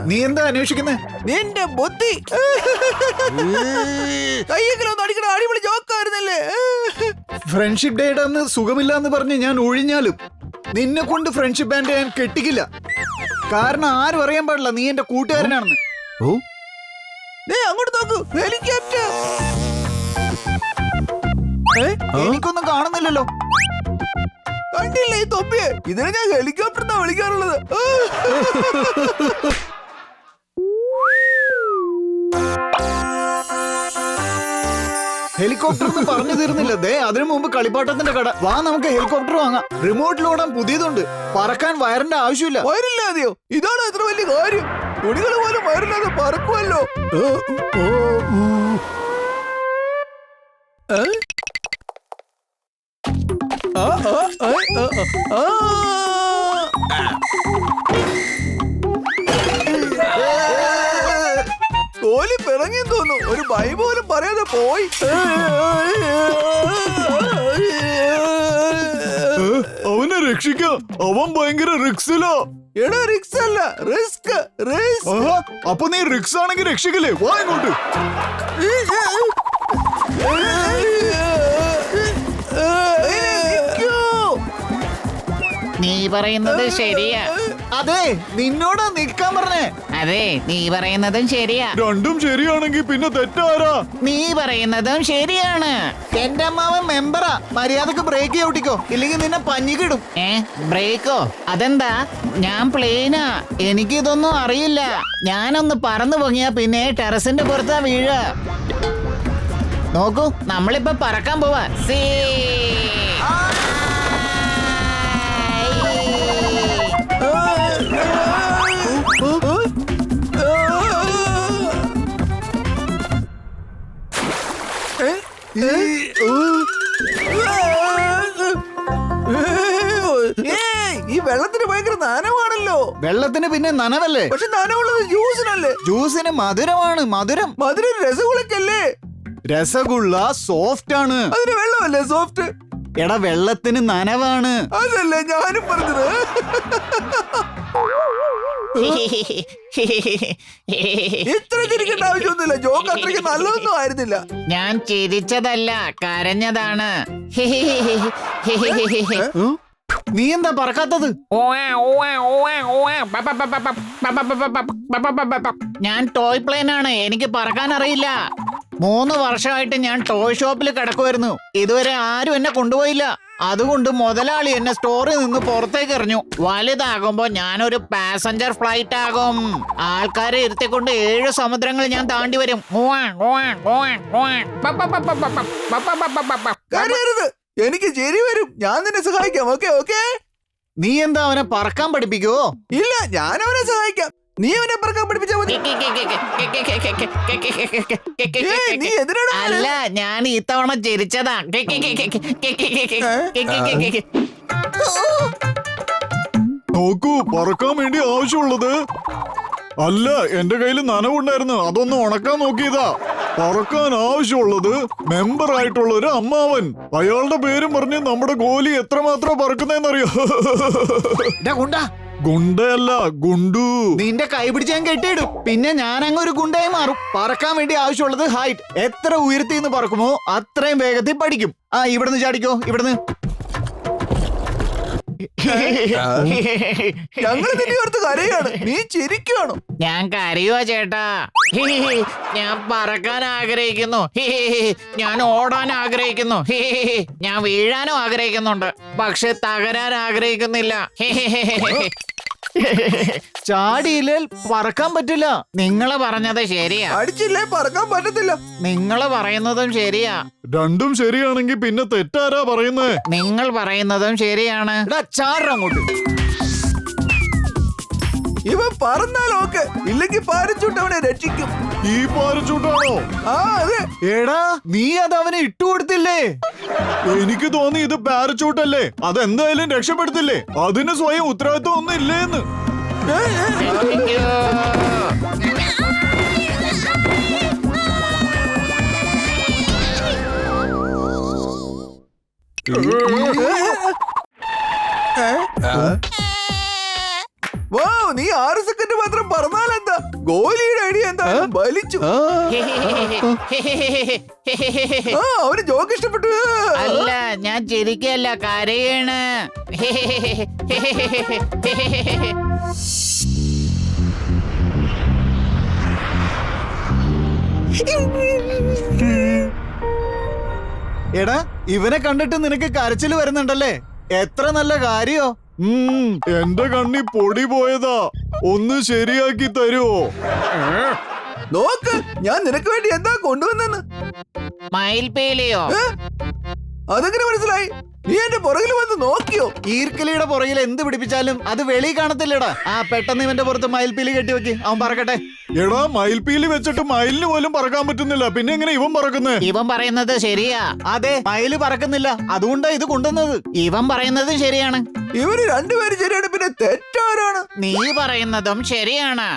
നീ എന്താ അന്വേഷിക്കുന്നേ? നിന്റെ ബുദ്ധി കയ്യെങ്കിലും അടിക്കണ അടിപൊളി ജോക്കായിരുന്നല്ലേ. ഫ്രണ്ട്ഷിപ്പ് ഡേയുടെ അന്ന് സുഖമില്ല എന്ന് പറഞ്ഞ് ഞാൻ ഒഴിഞ്ഞാലും നിന്നെ കൊണ്ട് ഫ്രണ്ട്ഷിപ്പ് ബാൻഡ് ഞാൻ കെട്ടിക്കില്ല. കാരണം ആരും അറിയാൻ പാടില്ല നീ എന്റെ കൂട്ടുകാരനാണെന്ന്. ഓ അങ്ങോട്ട് നോക്കൂ, ഹെലികോപ്റ്റർ. എനിക്കൊന്നും കാണുന്നില്ലല്ലോ. കണ്ടില്ലേ ഈ തൊപ്പിയെ? ഇതിനെ ഞാൻ ഹെലികോപ്റ്റർ എന്നാ വിളിക്കാറുള്ളത്. ഹെലികോപ്റ്റർ എന്ന് പറഞ്ഞു തീർന്നില്ല. ദേ അതിനു മുമ്പ് കളിപ്പാട്ടത്തിന്റെ കട. വാ നമുക്ക് ഹെലികോപ്റ്റർ വാങ്ങാം. റിമോട്ടിലോടാൻ പുതിയതുണ്ട്. പറക്കാൻ വയറിന്റെ ആവശ്യമില്ല. വയറില്ലാതെയോ? ഇതാണ് അത്ര വലിയ കാര്യം. തുണികൾ പോലും വയറില്ലാതെ പറക്കുമല്ലോ. കോലി പിറങ്ങിയെന്ന് തോന്നുന്നു. ഒരു ബൈ പോലും പറയാതെ പോയി. അവനെ രക്ഷിക്കാം. അവൻ ഭയങ്കര റിക്സിലോ. എടാ റിക്സ് അല്ല, റിസ്ക്. അപ്പൊ നീ റിക്സ് ആണെങ്കിൽ രക്ഷിക്കില്ലേ? വാ ഇങ്ങോട്ട്. നീ പറയുന്നത് ശരിയാ. അതെ നിന്നോടാ നിൽക്കാൻ പറഞ്ഞേ. അതെ നീ പറയുന്നതും ശരിയാ. രണ്ടും ശരിയാണെങ്കിൽ പിന്നെ തെറ്റാരാ? നീ പറയുന്നതും ശരിയാണ്. എന്റെ അമ്മാവൻ മെമ്പറാ. മര്യാദക്ക് ബ്രേക്ക് ചവിട്ടിക്കോ, ഇല്ലെങ്കിൽ നിന്നെ പഞ്ഞിക്കിടും. ബ്രേക്കോ? അതെന്താ? ഞാൻ പ്ലെയിനാ. എനിക്കിതൊന്നും അറിയില്ല. ഞാനൊന്ന് പറന്നു പൊങ്ങിയാ പിന്നെ ടെറസിന്റെ പുറത്താ വീഴ. നോക്കൂ, നമ്മളിപ്പോ പറക്കാൻ പോവാ. ഈ വെള്ളത്തിന് ഭയങ്കര നനവാണല്ലോ. വെള്ളത്തിന് പിന്നെ നനവല്ലേ? പക്ഷെ നനവുള്ളത് ജ്യൂസിനല്ലേ? ജ്യൂസിന് മധുരമാണ്. മധുരം രസഗുളക്കല്ലേ? രസഗുള്ള സോഫ്റ്റ് ആണ്. അതിന് വെള്ളമല്ലേ സോഫ്റ്റ്? എടാ വെള്ളത്തിന് നനവാണ്. അതല്ലേ ഞാനും പറഞ്ഞത്. ഇത്ര ചിരിക്കേണ്ട ആവശ്യമൊന്നുമില്ല. ജോക്ക് അത്രയ്ക്ക് നല്ലതൊന്നും ആയിരുന്നില്ല. ഞാൻ ചിരിച്ചതല്ല, കരഞ്ഞതാണ്. നീ എന്താ പറക്കാത്തത്? ഞാൻ ടോയ് പ്ലെയിൻ ആണ്. എനിക്ക് പറക്കാൻ അറിയില്ല. 3 വർഷമായിട്ട് ഞാൻ ടോയ് ഷോപ്പിൽ കിടക്കുമായിരുന്നു. ഇതുവരെ ആരും എന്നെ കൊണ്ടുപോയില്ല. അതുകൊണ്ട് മുതലാളി എന്നെ സ്റ്റോറിൽ നിന്ന് പുറത്തേക്ക് എറിഞ്ഞു. വലുതാകുമ്പോ ഞാനൊരു പാസഞ്ചർ ഫ്ലൈറ്റ് ആകും. ആൾക്കാരെ ഇരുത്തിക്കൊണ്ട് 7 സമുദ്രങ്ങൾ ഞാൻ താണ്ടി വരും. കരയരുത്, എനിക്ക് ചിരി വരും. ഞാൻ നിന്നെ സഹായിക്കാം. Okay okay. നീ എന്താ അവനെ പറക്കാൻ പഠിപ്പിക്കുവോ? ഇല്ല, ഞാൻ അവനെ സഹായിക്കാം. നീ അവനെ പറക്കാൻ പഠിപ്പിച്ചാ മതി. നീ എന്തിനാണ്? അല്ല, ഞാൻ ഇത്തവണ ചിരിച്ചതാ. നോക്കൂ, പറക്കാൻ വേണ്ടി ആവശ്യമുള്ളത് അല്ല. എന്റെ കയ്യിൽ നനവുണ്ടായിരുന്നു, അതൊന്ന് ഉണക്കാൻ നോക്കിയതാ. പറക്കാൻ ആവശ്യമുള്ളത് മെമ്പർ ആയിട്ടുള്ള ഒരു അമ്മാവൻ. അയാളുടെ പേരും പറഞ്ഞ് നമ്മുടെ ഗോലി എത്രമാത്രം പറക്കുന്നതെന്നറിയോ? ഗുണ്ടയല്ല, ഗുണ്ടു. നിന്റെ കൈ പിടിച്ച് ഞാൻ കെട്ടിയിടും. പിന്നെ ഞാൻ അങ്ങ് ഒരു ഗുണ്ടയായി മാറും. പറക്കാൻ വേണ്ടി ആവശ്യമുള്ളത് ഹൈറ്റ്. എത്ര ഉയർത്തി നിന്ന് പറക്കുമോ അത്രയും വേഗത്തിൽ പഠിക്കും. ഇവിടുന്ന് ചാടിക്കോ, ഇവിടുന്ന്. ഞങ്ങൾ നിന്നെ ഓർത്ത് കരയാണ്, നീ ചിരിക്കുകയാണോ? ഞാൻ കരയുവാ ചേട്ടാ. ഞാൻ പറക്കാൻ ആഗ്രഹിക്കുന്നു. ഞാൻ ഓടാൻ ആഗ്രഹിക്കുന്നു. ഞാൻ വീഴാനും ആഗ്രഹിക്കുന്നുണ്ട്, പക്ഷെ തകരാൻ ആഗ്രഹിക്കുന്നില്ല. ചാടിയില്ലേൽ പറക്കാൻ പറ്റില്ല. നിങ്ങള് പറഞ്ഞത് ശരിയാ. അടിച്ചില്ലേ പറക്കാൻ പറ്റത്തില്ല. നിങ്ങള് പറയുന്നതും ശരിയാ. രണ്ടും ശരിയാണെങ്കിൽ പിന്നെ തെറ്റാരാ പറയുന്നേ? നിങ്ങൾ പറയുന്നതും ശരിയാണ്. അങ്ങോട്ട്. ഇവൻ പറന്നാലോക്കെ, ഇല്ലെങ്കിൽ പാരച്ചൂട്ട് അവനെ രക്ഷിക്കും. ഈ പാരച്ചൂട്ടാണോ? ആ അതെ. എടാ നീ അത് അവനെ ഇട്ടുകൊടുത്തില്ലേ? എനിക്ക് തോന്നി ഇത് പാരച്ചൂട്ടല്ലേ, അതെന്തായാലും രക്ഷപ്പെടുത്തില്ലേ. അതിന് സ്വയം ഉത്തരവാദിത്വം ഒന്നും ഇല്ലേന്ന്. വാ, നീ 6 സെക്കൻഡ് മാത്രം പറഞ്ഞാലെന്താ? ഗോലിയുടെ ഐഡിയ എന്താ? വലിച്ചു. അവന് ജോക്ക് ഇഷ്ടപ്പെട്ടു. അല്ല, ഞാൻ ചിരിക്കല്ല, കരയാണ്. എടാ ഇവനെ കണ്ടിട്ട് നിനക്ക് കരച്ചില് വരുന്നുണ്ടല്ലേ? എത്ര നല്ല കാര്യോ. എന്റെ കണ്ണി പൊടി പോയതാ, ഒന്ന് ശരിയാക്കി തരുവോ? നോക്ക്, ഞാൻ നിനക്ക് വേണ്ടി എന്താ കൊണ്ടുവന്നെന്ന്. മയിൽപീലിയോ? അതെങ്ങനെ മനസ്സിലായി? നീ എന്റെ പുറകിൽ വന്ന് നോക്കിയോ? ഈർക്കലിയുടെ പുറകിൽ എന്ത് പിടിപ്പിച്ചാലും അത് വെളി കാണത്തില്ലടാ. പെട്ടെന്ന് ഇവന്റെ പുറത്ത് മയിൽപീലി കെട്ടിവെക്ക്, അവൻ പറക്കട്ടെ. എടാ മയിൽപീലി വെച്ചിട്ട് മയിലിന് പോലും പറക്കാൻ പറ്റുന്നില്ല, പിന്നെ എങ്ങനെ ഇവൻ പറക്കുന്നേ? ഇവൻ പറയുന്നത് ശരിയാ. അതെ, മയില് പറക്കുന്നില്ല, അതുകൊണ്ടാ ഇത് കൊണ്ടുവന്നത്. ഇവൻ പറയുന്നത് ശരിയാണ്. ഇവര് രണ്ടുപേരും ശരിയാണ്, പിന്നെ തെറ്റാരാണ്? നീ പറയുന്നതും ശരിയാണ്.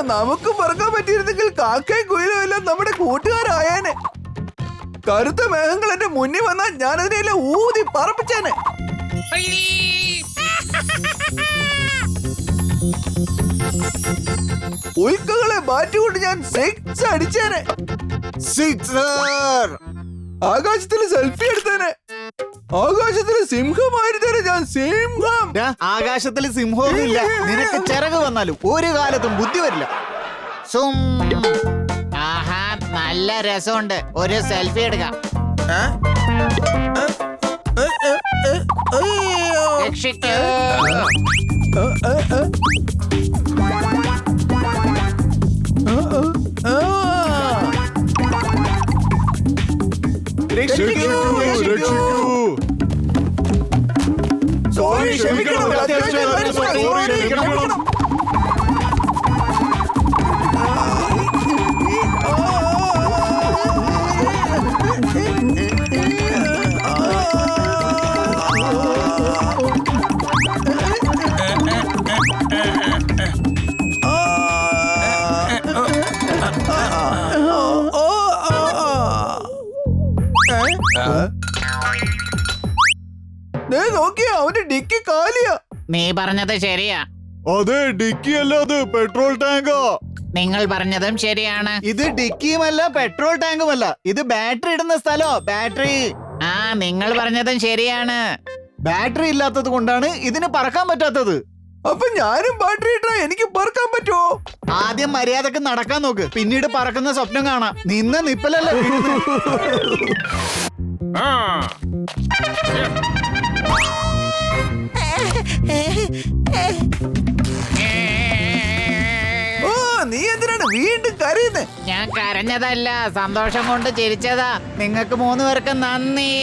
നമുക്ക് പറക്കാൻ പറ്റിയിരുന്നെങ്കിൽ കാക്കയും കുയിലും എല്ലാം നമ്മുടെ കൂട്ടുകാരായേനെ. കറുത്ത മേഘങ്ങൾ എന്റെ മുന്നിൽ വന്നാൽ ഞാൻ അതിനെല്ലാം ഊതി പറപ്പിച്ചേനെ. ഉൽക്കകളെ മാറ്റിക്കൊണ്ട് ഞാൻ 6 അടിച്ചേനെ. ആകാശത്തിൽ സെൽഫി എടുത്തേനെ. ആകാശത്തിൽ സിംഹമായിരുന്നേനെ ഞാൻ. സിംഹം. ആകാശത്തിൽ സിംഹമൊന്നും ഇല്ല, നിനക്ക് ചിറക് വന്നാലും ഒരു കാലത്തും ബുദ്ധി വരില്ല. ആഹാ, നല്ല രസമുണ്ട്. ഒരു സെൽഫി എടുക്കാം. രക്ഷിക്കൂ. സോറി, ക്ഷമിക്കണം. നോക്കിയാ അവന്റെ ഡിക്കി കാലിയാ. നീ പറഞ്ഞത് ശരിയാ. അതെ, ഡിക്കി അല്ലാതെ പെട്രോൾ ടാങ്കാ. നിങ്ങൾ പറഞ്ഞതും ശരിയാണ്. ഇത് ഡിക്കിയുമല്ല പെട്രോൾ ടാങ്കുമല്ല, ഇത് ബാറ്ററി ഇടുന്ന സ്ഥലോ. ബാറ്ററി. നിങ്ങൾ പറഞ്ഞതും ശരിയാണ്. ബാറ്ററി ഇല്ലാത്തത് കൊണ്ടാണ് ഇതിന് പറക്കാൻ പറ്റാത്തത്. അപ്പൊ ഞാനും ബാറ്ററി ഇട്ടാ എനിക്ക് പറക്കാൻ പറ്റുമോ? ആദ്യം മര്യാദക്ക് നടക്കാൻ നോക്ക്, പിന്നീട് പറക്കുന്ന സ്വപ്നം കാണാം. നിന്ന് നിപ്പലല്ലേ. നീ എന്തിനാണ് വീണ്ടും കരയുന്നേ? ഞാൻ കരഞ്ഞതല്ല, സന്തോഷം കൊണ്ട് ചിരിച്ചതാ. നിങ്ങൾക്ക് 3 പേർക്ക് നന്ദി.